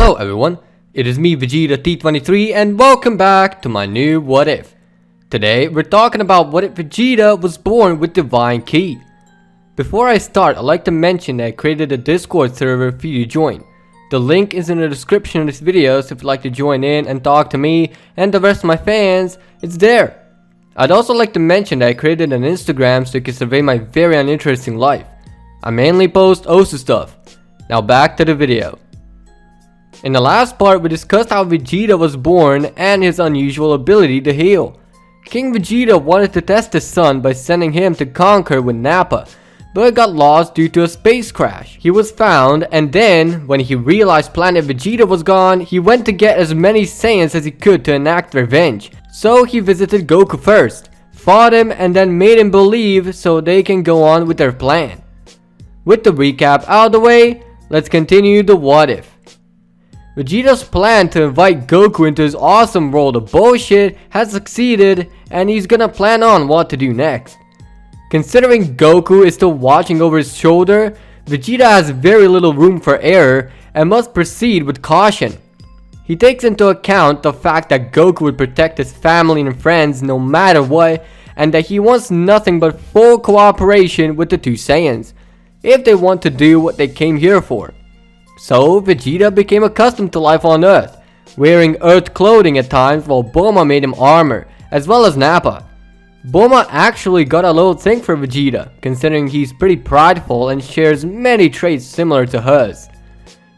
Hello everyone, it is me Vegeta T23 and welcome back to my new What If. Today we're talking about what if Vegeta was born with Divine Ki. Before I start, I'd like to mention that I created a Discord server for you to join. The link is in the description of this video, so if you'd like to join in and talk to me and the rest of my fans, it's there. I'd also like to mention that I created an Instagram so you can survey my very uninteresting life. I mainly post Osu stuff. Now back to the video. In the last part, we discussed how Vegeta was born and his unusual ability to heal. King Vegeta wanted to test his son by sending him to conquer with Nappa, but got lost due to a space crash. He was found, and then, when he realized planet Vegeta was gone, he went to get as many Saiyans as he could to enact revenge. So he visited Goku first, fought him, and then made him believe so they can go on with their plan. With the recap out of the way, let's continue the what if. Vegeta's plan to invite Goku into his awesome world of bullshit has succeeded, and he's gonna plan on what to do next. Considering Goku is still watching over his shoulder, Vegeta has very little room for error and must proceed with caution. He takes into account the fact that Goku would protect his family and friends no matter what, and that he wants nothing but full cooperation with the two Saiyans, if they want to do what they came here for. So Vegeta became accustomed to life on Earth, wearing Earth clothing at times while Bulma made him armor, as well as Nappa. Bulma actually got a little thing for Vegeta, considering he's pretty prideful and shares many traits similar to hers.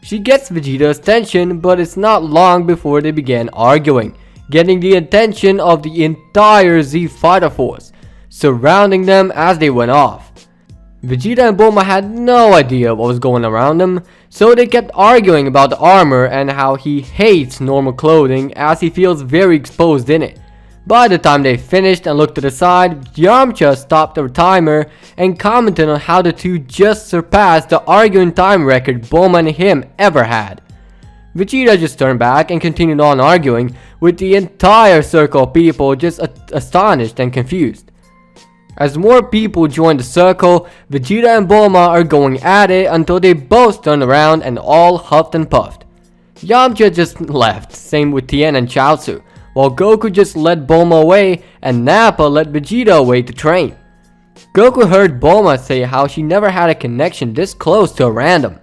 She gets Vegeta's attention, but it's not long before they began arguing, getting the attention of the entire Z Fighter Force, surrounding them as they went off. Vegeta and Bulma had no idea what was going around them, so they kept arguing about the armor and how he hates normal clothing as he feels very exposed in it. By the time they finished and looked to the side, Yamcha stopped the timer and commented on how the two just surpassed the arguing time record Bulma and him ever had. Vegeta just turned back and continued on arguing, with the entire circle of people just astonished and confused. As more people join the circle, Vegeta and Bulma are going at it until they both turn around and all huffed and puffed. Yamcha just left, same with Tien and Chaozu, while Goku just led Bulma away and Nappa led Vegeta away to train. Goku heard Bulma say how she never had a connection this close to a random.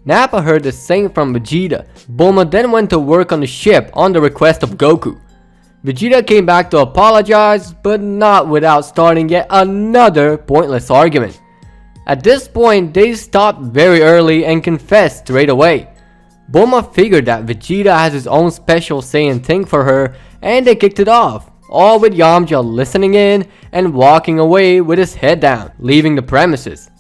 Nappa heard the same from Vegeta. Bulma then went to work on the ship on the request of Goku. Vegeta came back to apologize, but not without starting yet another pointless argument. At this point, they stopped very early and confessed straight away. Bulma figured that Vegeta has his own special Saiyan thing for her, and they kicked it off, all with Yamcha listening in and walking away with his head down, leaving the premises.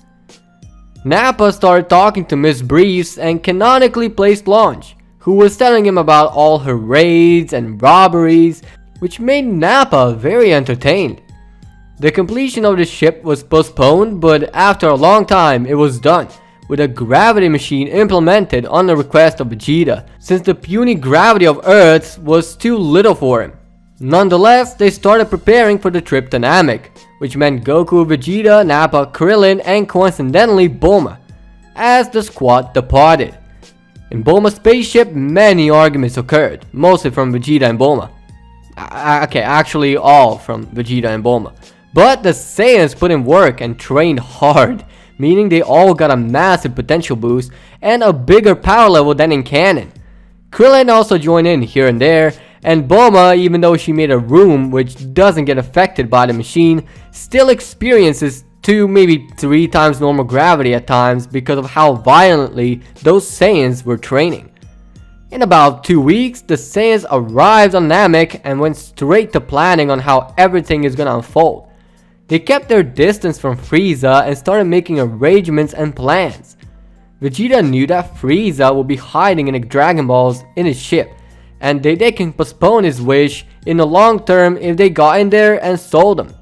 Nappa started talking to Miss Briefs and canonically placed Blanche, who was telling him about all her raids and robberies, which made Nappa very entertained. The completion of the ship was postponed, but after a long time it was done, with a gravity machine implemented on the request of Vegeta, since the puny gravity of Earth was too little for him. Nonetheless, they started preparing for the trip to Namek, which meant Goku, Vegeta, Nappa, Krillin, and coincidentally Bulma, as the squad departed. In Bulma's spaceship, many arguments occurred, mostly from Vegeta and Bulma. Actually all from Vegeta and Bulma. But the Saiyans put in work and trained hard, meaning they all got a massive potential boost and a bigger power level than in canon. Krillin also joined in here and there, and Bulma, even though she made a room which doesn't get affected by the machine, still experiences 2, maybe 3 times normal gravity at times because of how violently those Saiyans were training. In about 2 weeks, the Saiyans arrived on Namek and went straight to planning on how everything is gonna unfold. They kept their distance from Frieza and started making arrangements and plans. Vegeta knew that Frieza would be hiding in the Dragon Balls in his ship, and they can postpone his wish in the long term if they got in there and stole them.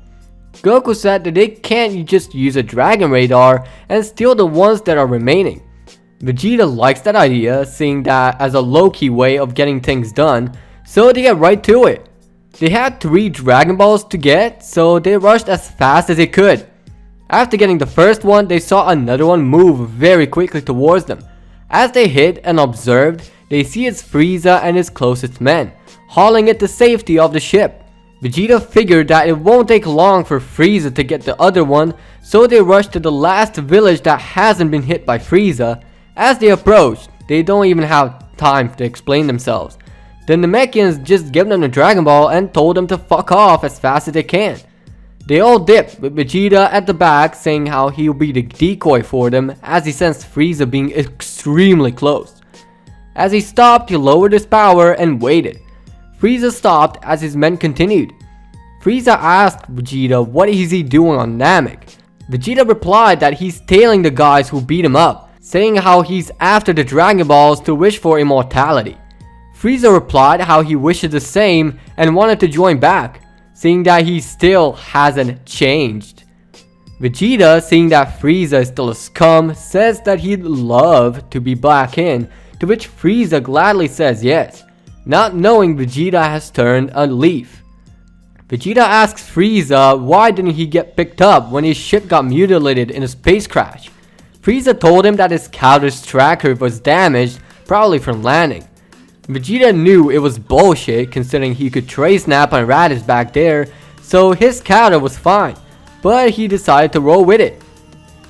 Goku said that they can't just use a dragon radar and steal the ones that are remaining. Vegeta likes that idea, seeing that as a low-key way of getting things done, so they get right to it. They had 3 Dragon Balls to get, so they rushed as fast as they could. After getting the first one, they saw another one move very quickly towards them. As they hit and observed, they see it's Frieza and his closest men, hauling it to safety of the ship. Vegeta figured that it won't take long for Frieza to get the other one, so they rush to the last village that hasn't been hit by Frieza. As they approach, they don't even have time to explain themselves. The Namekians just give them the Dragon Ball and told them to fuck off as fast as they can. They all dip, with Vegeta at the back saying how he'll be the decoy for them as he sensed Frieza being extremely close. As he stopped, he lowered his power and waited. Frieza stopped as his men continued. Frieza asked Vegeta what is he doing on Namek. Vegeta replied that he's tailing the guys who beat him up, saying how he's after the Dragon Balls to wish for immortality. Frieza replied how he wishes the same and wanted to join back, saying that he still hasn't changed. Vegeta, seeing that Frieza is still a scum, says that he'd love to be back in, to which Frieza gladly says yes, not knowing Vegeta has turned a leaf. Vegeta asks Frieza why didn't he get picked up when his ship got mutilated in a space crash. Frieza told him that his counter's tracker was damaged, probably from landing. Vegeta knew it was bullshit considering he could trace Nappa and Raditz back there, so his counter was fine, but he decided to roll with it.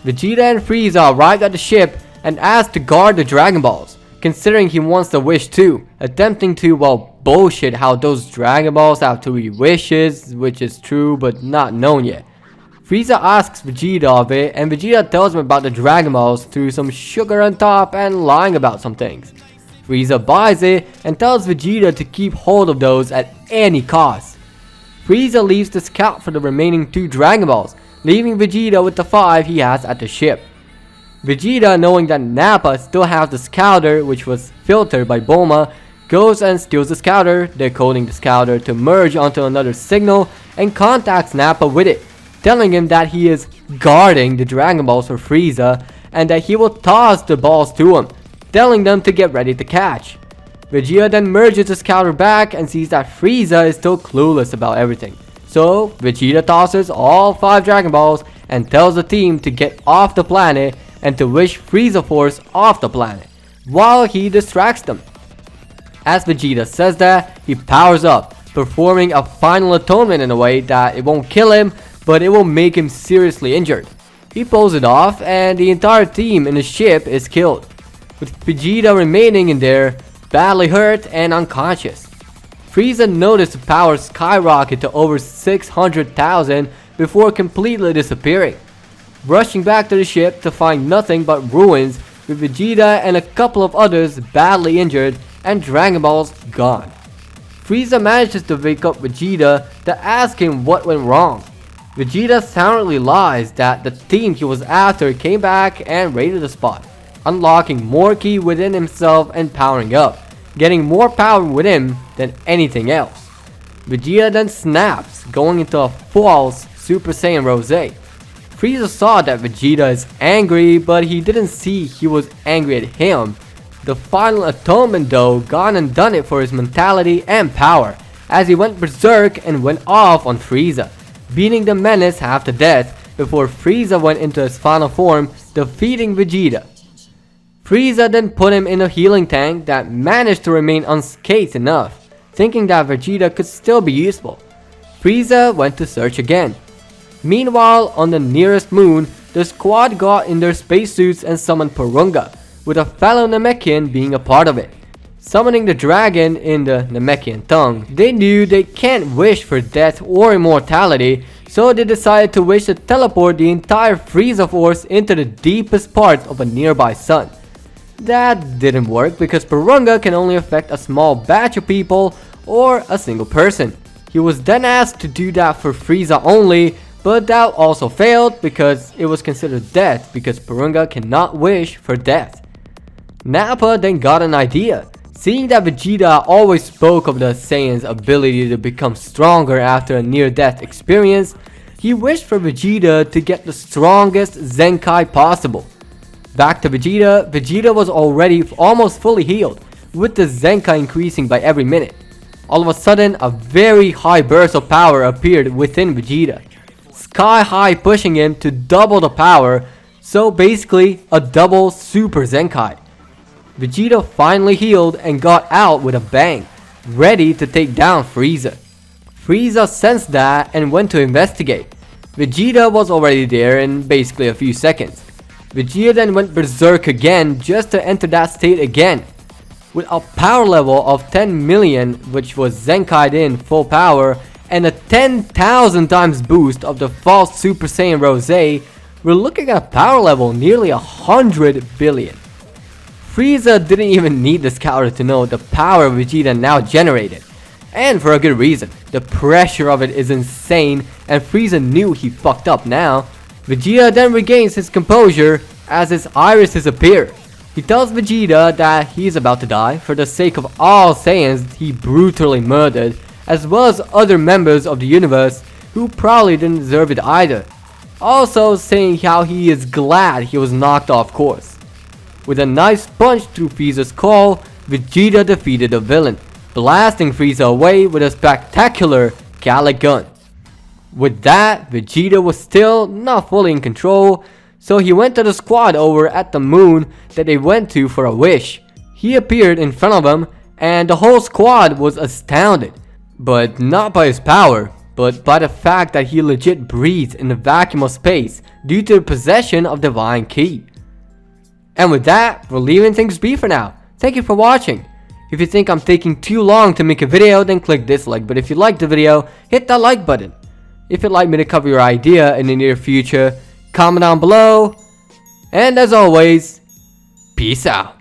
Vegeta and Frieza arrived at the ship and asked to guard the Dragon Balls, considering he wants the wish too, attempting to, well, bullshit how those Dragon Balls have 3 wishes, which is true but not known yet. Frieza asks Vegeta of it, and Vegeta tells him about the Dragon Balls through some sugar on top and lying about some things. Frieza buys it and tells Vegeta to keep hold of those at any cost. Frieza leaves to scout for the remaining 2 Dragon Balls, leaving Vegeta with the 5 he has at the ship. Vegeta, knowing that Nappa still has the scouter, which was filtered by Bulma, goes and steals the scouter, decoding the scouter to merge onto another signal, and contacts Nappa with it, telling him that he is guarding the Dragon Balls for Frieza and that he will toss the balls to him, telling them to get ready to catch. Vegeta then merges the scouter back and sees that Frieza is still clueless about everything. So Vegeta tosses all 5 Dragon Balls and tells the team to get off the planet and to wish Frieza Force off the planet, while he distracts them. As Vegeta says that, he powers up, performing a final atonement in a way that it won't kill him, but it will make him seriously injured. He pulls it off and the entire team in the ship is killed, with Vegeta remaining in there, badly hurt and unconscious. Frieza noticed the power skyrocket to over 600,000 before completely disappearing, rushing back to the ship to find nothing but ruins, with Vegeta and a couple of others badly injured and Dragon Balls gone. Frieza manages to wake up Vegeta to ask him what went wrong. Vegeta soundly lies that the team he was after came back and raided the spot, unlocking more ki within himself and powering up, getting more power with him than anything else. Vegeta then snaps, going into a false Super Saiyan Rose. Frieza saw that Vegeta is angry, but he didn't see he was angry at him. The final atonement though gone and done it for his mentality and power, as he went berserk and went off on Frieza, beating the menace half to death before Frieza went into his final form, defeating Vegeta. Frieza then put him in a healing tank that managed to remain unscathed enough, thinking that Vegeta could still be useful. Frieza went to search again. Meanwhile, on the nearest moon, the squad got in their spacesuits and summoned Porunga, with a fellow Namekian being a part of it. Summoning the dragon in the Namekian tongue, they knew they can't wish for death or immortality, so they decided to wish to teleport the entire Frieza Force into the deepest parts of a nearby sun. That didn't work because Porunga can only affect a small batch of people or a single person. He was then asked to do that for Frieza only, but that also failed because it was considered death because Porunga cannot wish for death. Nappa then got an idea. Seeing that Vegeta always spoke of the Saiyan's ability to become stronger after a near-death experience, he wished for Vegeta to get the strongest Zenkai possible. Back to Vegeta, Vegeta was already almost fully healed, with the Zenkai increasing by every minute. All of a sudden, a very high burst of power appeared within Vegeta, sky high, pushing him to double the power, so basically a double Super Zenkai. Vegeta finally healed and got out with a bang, ready to take down Frieza. Frieza sensed that and went to investigate. Vegeta was already there in basically a few seconds. Vegeta then went berserk again just to enter that state again. With a power level of 10 million, which was Zenkai'd in full power, and a 10,000 times boost of the false Super Saiyan Rose, we're looking at a power level nearly 100 billion. Frieza didn't even need the scouter to know the power Vegeta now generated. And for a good reason. The pressure of it is insane and Frieza knew he fucked up now. Vegeta then regains his composure as his irises appear. He tells Vegeta that he's about to die for the sake of all Saiyans he brutally murdered, as well as other members of the universe who probably didn't deserve it either. Also saying how he is glad he was knocked off course. With a nice punch through Frieza's skull, Vegeta defeated the villain, blasting Frieza away with a spectacular Gallic gun. With that, Vegeta was still not fully in control, so he went to the squad over at the moon that they went to for a wish. He appeared in front of them and the whole squad was astounded, but not by his power, but by the fact that he legit breathes in the vacuum of space due to the possession of Divine Ki. And with that, we're leaving things be for now. Thank you for watching. If you think I'm taking too long to make a video, then click dislike, but if you liked the video, hit that like button. If you'd like me to cover your idea in the near future, comment down below. And as always, peace out.